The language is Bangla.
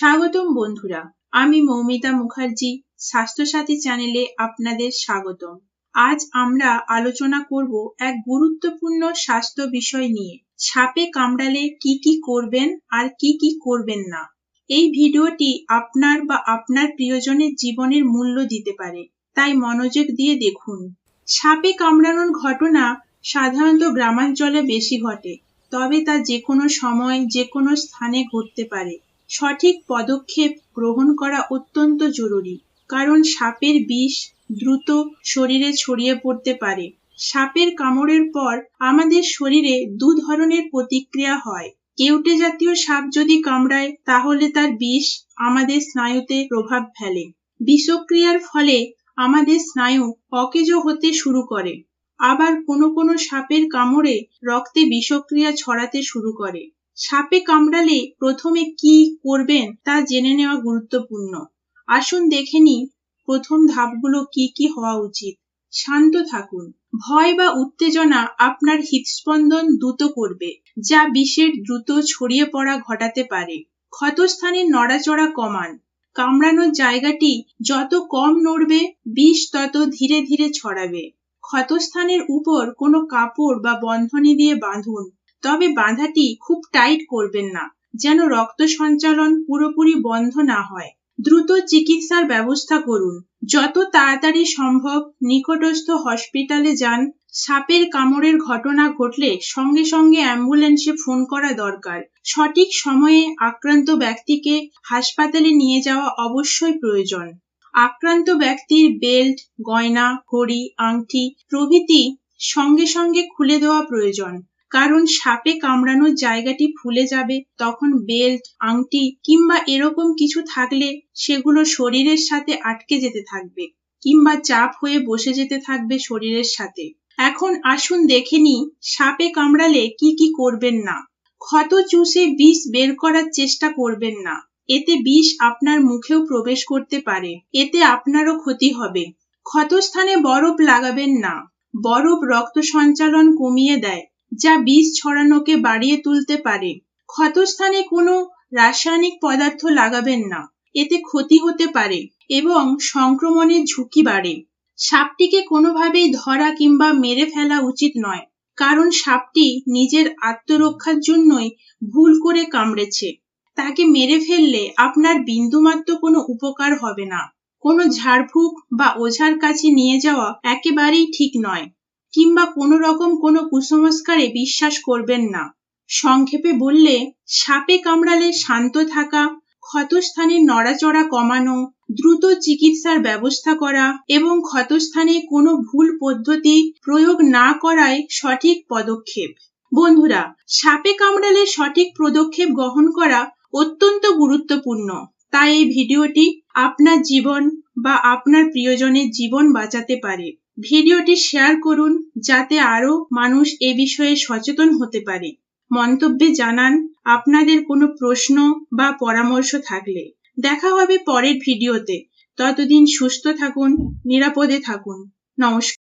স্বাগতম বন্ধুরা, আমি মৌমিতা মুখার্জি স্বাস্থ্যসাথী চ্যানেলে আপনাদের স্বাগতম। আজ আমরা আলোচনা করব এক গুরুত্বপূর্ণ স্বাস্থ্য বিষয় নিয়ে। সাপে কামড়ালে কি কি করবেন আর কি কি করবেন না। এই ভিডিওটি আপনার বা আপনার প্রিয়জনের জীবনের মূল্য দিতে পারে, তাই মনোযোগ দিয়ে দেখুন। সাপে কামড়ানোর ঘটনা সাধারণত গ্রামাঞ্চলে বেশি ঘটে, তবে তা যে কোনো সময় যে কোনো স্থানে ঘটতে পারে। সঠিক পদক্ষেপ গ্রহণ করা অত্যন্ত জরুরি, কারণ সাপের বিষ দ্রুত শরীরে ছড়িয়ে পড়তে পারে। সাপের কামড়ের পর আমাদের শরীরে দু ধরনের প্রতিক্রিয়া হয়। কেউটে জাতীয় সাপ যদি কামড়ায়, তাহলে তার বিষ আমাদের স্নায়ুতে প্রভাব ফেলে। বিষক্রিয়ার ফলে আমাদের স্নায়ু অকেজ হতে শুরু করে। আবার কোনো কোনো সাপের কামড়ে রক্তে বিষক্রিয়া ছড়াতে শুরু করে। সাপে কামড়ালে প্রথমে কি করবেন তা জেনে নেওয়া গুরুত্বপূর্ণ। আসুন দেখে নিই প্রথম ধাপগুলো কি কি হওয়া উচিত। শান্ত থাকুন। ভয় বা উত্তেজনা আপনার হৃদস্পন্দন দ্রুত করবে, যা বিষের দ্রুত ছড়িয়ে পড়া ঘটাতে পারে। ক্ষতস্থানে নড়াচড়া কমান। কামড়ানোর জায়গাটি যত কম নড়বে, বিষ তত ধীরে ধীরে ছড়াবে। ক্ষতস্থানের উপর কোনো কাপড় বা বন্ধনী দিয়ে বাঁধুন, তবে বাঁধাটি খুব টাইট করবেন না, যেন রক্ত সঞ্চালন পুরোপুরি বন্ধ না হয়। দ্রুত চিকিৎসার ব্যবস্থা করুন। যত তাড়াতাড়ি সম্ভব নিকটস্থ হসপিটালে যান। সাপের কামড়ের ঘটনা ঘটলে সঙ্গে সঙ্গে অ্যাম্বুলেন্সে ফোন করা দরকার। সঠিক সময়ে আক্রান্ত ব্যক্তিকে হাসপাতালে নিয়ে যাওয়া অবশ্যই প্রয়োজন। আক্রান্ত ব্যক্তির বেল্ট, গয়না, ঘড়ি, আংটি প্রভৃতি সঙ্গে সঙ্গে খুলে দেওয়া প্রয়োজন, কারণ সাপে কামড়ানোর জায়গাটি ফুলে যাবে। তখন বেল্ট, আংটি কিংবা এরকম কিছু থাকলে সেগুলো শরীরের সাথে আটকে যেতে থাকবে কিংবা চাপ হয়ে বসে যেতে থাকবে শরীরের সাথে। এখন আসুন দেখে নিই সাপে কামড়ালে কি কি করবেন না। ক্ষত চুষে বিষ বের করার চেষ্টা করবেন না। এতে বিষ আপনার মুখেও প্রবেশ করতে পারে, এতে আপনারও ক্ষতি হবে। ক্ষতস্থানে বরফ লাগাবেন না। বরফ রক্ত সঞ্চালন কমিয়ে দেয়, যা বিষ ছড়ানোকে বাড়িয়ে তুলতে পারে। ক্ষতস্থানে কোনো রাসায়নিক পদার্থ লাগাবেন না, এতে ক্ষতি হতে পারে এবং সংক্রমণের ঝুঁকি বাড়ে। সাপটিকে কোনোভাবেই ধরা কিংবা মেরে ফেলা উচিত নয়, কারণ সাপটি নিজের আত্মরক্ষার জন্যই ভুল করে কামড়েছে। তাকে মেরে ফেললে আপনার বিন্দুমাত্র কোনো উপকার হবে না। কোনো ঝাড়ফুঁক বা ওঝার কাছে নিয়ে যাওয়া একেবারেই ঠিক নয়, কিংবা কোনো রকম কোনো কুসংস্কারে বিশ্বাস করবেন না। সংক্ষেপে বললে, সাপে কামড়ালে শান্ত থাকা, ক্ষতস্থানে নড়াচড়া কমানো, দ্রুত চিকিৎসার ব্যবস্থা করা এবং ক্ষতস্থানে কোনো ভুল পদ্ধতি প্রয়োগ না করাই সঠিক পদক্ষেপ। বন্ধুরা, সাপে কামড়ালে সঠিক পদক্ষেপ গ্রহণ করা অত্যন্ত গুরুত্বপূর্ণ। তাই এই ভিডিওটি আপনার জীবন বা আপনার প্রিয়জনের জীবন বাঁচাতে পারে। ভিডিওটি শেয়ার করুন, যাতে আরো মানুষ এ বিষয়ে সচেতন হতে পারে। মন্তব্যে জানান আপনাদের কোনো প্রশ্ন বা পরামর্শ থাকলে। দেখা হবে পরের ভিডিওতে। ততদিন সুস্থ থাকুন, নিরাপদে থাকুন। নমস্কার।